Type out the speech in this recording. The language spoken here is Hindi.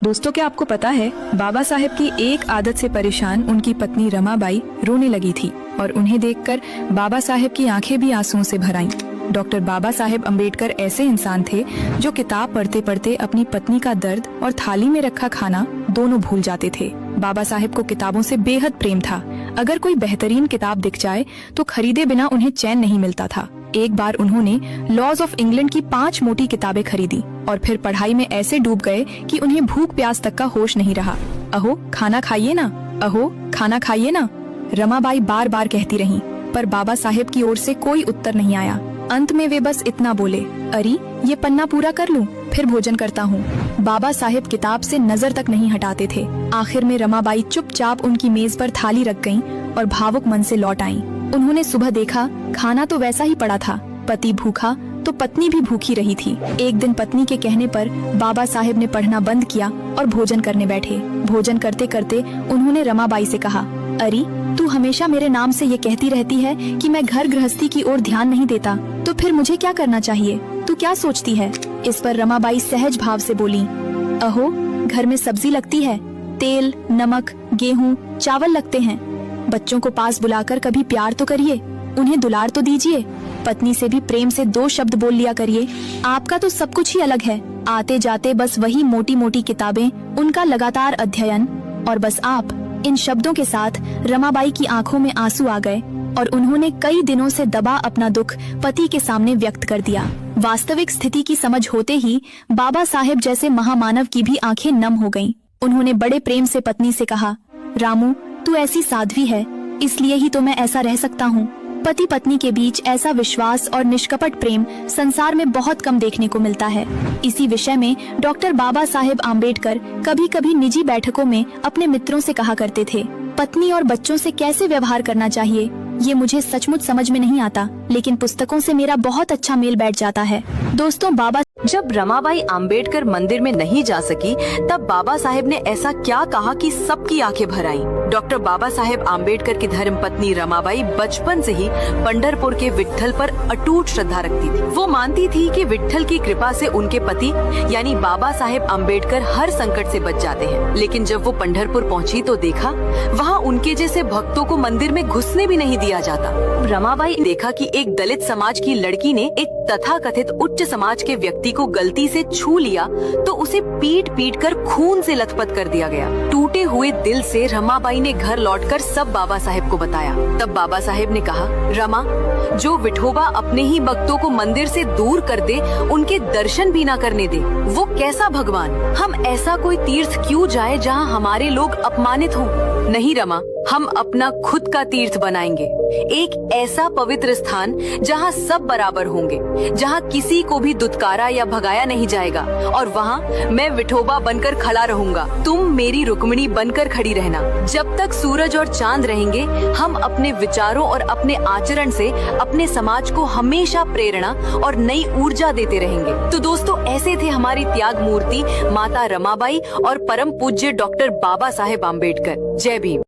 दोस्तों, क्या आपको पता है बाबा साहेब की एक आदत से परेशान उनकी पत्नी रमाबाई रोने लगी थी और उन्हें देखकर बाबा साहेब की आंखें भी आंसुओं से भर आईं। डॉक्टर बाबा साहेब अम्बेडकर ऐसे इंसान थे जो किताब पढ़ते पढ़ते अपनी पत्नी का दर्द और थाली में रखा खाना दोनों भूल जाते थे। बाबा साहेब को किताबों से बेहद प्रेम था। अगर कोई बेहतरीन किताब दिख जाए तो खरीदे बिना उन्हें चैन नहीं मिलता था। एक बार उन्होंने लॉज ऑफ इंग्लैंड की 5 मोटी किताबें खरीदी और फिर पढ़ाई में ऐसे डूब गए कि उन्हें भूख प्यास तक का होश नहीं रहा। अहो खाना खाइए ना, अहो खाना खाइए ना, रमाबाई बार बार कहती रहीं, पर बाबा साहेब की ओर से कोई उत्तर नहीं आया। अंत में वे बस इतना बोले, अरे ये पन्ना पूरा कर लूं, फिर भोजन करता हूँ। बाबा साहेब किताब से नजर तक नहीं हटाते थे। आखिर में रमाबाई चुपचाप उनकी मेज पर थाली रख गईं और भावुक मन से लौट आईं। उन्होंने सुबह देखा खाना तो वैसा ही पड़ा था। पति भूखा तो पत्नी भी भूखी रही थी। एक दिन पत्नी के कहने पर बाबा साहेब ने पढ़ना बंद किया और भोजन करने बैठे। भोजन करते करते उन्होंने रमाबाई से कहा, अरे तू हमेशा मेरे नाम से ये कहती रहती है कि मैं घर गृहस्थी की ओर ध्यान नहीं देता, तो फिर मुझे क्या करना चाहिए? तू क्या सोचती है? इस पर रमाबाई सहज भाव से बोली, अहो घर में सब्जी लगती है, तेल, नमक, गेहूँ, चावल लगते हैं। बच्चों को पास बुलाकर कभी प्यार तो करिए, उन्हें दुलार तो दीजिए। पत्नी से भी प्रेम से 2 शब्द बोल लिया करिए। आपका तो सब कुछ ही अलग है। आते जाते बस वही मोटी मोटी किताबें, उनका लगातार अध्ययन और बस आप। इन शब्दों के साथ रमाबाई की आंखों में आंसू आ गए और उन्होंने कई दिनों से दबा अपना दुख पति के सामने व्यक्त कर दिया। वास्तविक स्थिति की समझ होते ही बाबा साहेब जैसे महामानव की भी आंखें नम हो गईं। उन्होंने बड़े प्रेम से पत्नी से कहा, रामू तू ऐसी साध्वी है, इसलिए ही तो मैं ऐसा रह सकता हूँ। पति पत्नी के बीच ऐसा विश्वास और निष्कपट प्रेम संसार में बहुत कम देखने को मिलता है। इसी विषय में डॉक्टर बाबा साहेब आम्बेडकर कभी कभी निजी बैठकों में अपने मित्रों से कहा करते थे, पत्नी और बच्चों से कैसे व्यवहार करना चाहिए ये मुझे सचमुच समझ में नहीं आता, लेकिन पुस्तकों से मेरा बहुत अच्छा मेल बैठ जाता है। दोस्तों, जब रमाबाई आम्बेडकर मंदिर में नहीं जा सकी, तब बाबा साहेब ने ऐसा क्या कहा कि सबकी आंखें भर आईं। डॉक्टर बाबा साहेब आम्बेडकर की धर्मपत्नी रमाबाई बचपन से ही पंढरपुर के विट्ठल पर अटूट श्रद्धा रखती थी। वो मानती थी कि विट्ठल की कृपा से उनके पति यानी बाबा साहेब आम्बेडकर हर संकट से बच जाते हैं। लेकिन जब वो पंढरपुर पहुंची तो देखा वहाँ उनके जैसे भक्तों को मंदिर में घुसने भी नहीं दिया जाता। रमाबाई ने देखा कि एक दलित समाज की लड़की ने एक तथाकथित उच्च समाज के व्यक्ति को गलती से छू लिया तो उसे पीट पीट कर खून से लथपथ कर दिया गया। टूटे हुए दिल से रमाबाई ने घर लौटकर सब बाबा साहेब को बताया। तब बाबा साहेब ने कहा, रमा, जो विठोबा अपने ही भक्तों को मंदिर से दूर कर दे, उनके दर्शन भी ना करने दे, वो कैसा भगवान? हम ऐसा कोई तीर्थ क्यों जाए जहाँ हमारे लोग अपमानित हों? नहीं रमा, हम अपना खुद का तीर्थ बनाएंगे, एक ऐसा पवित्र स्थान जहाँ सब बराबर होंगे, जहाँ किसी को भी दुत्कारा या भगाया नहीं जाएगा, और वहाँ मैं विठोबा बनकर खड़ा रहूंगा, तुम मेरी रुक्मिणी बनकर खड़ी रहना। जब तक सूरज और चांद रहेंगे, हम अपने विचारों और अपने आचरण से अपने समाज को हमेशा प्रेरणा और नई ऊर्जा देते रहेंगे। तो दोस्तों, ऐसे थे हमारी त्याग मूर्ति माता रमाबाई और परम पूज्य डॉक्टर बाबा साहेब आम्बेडकर। जय भीम।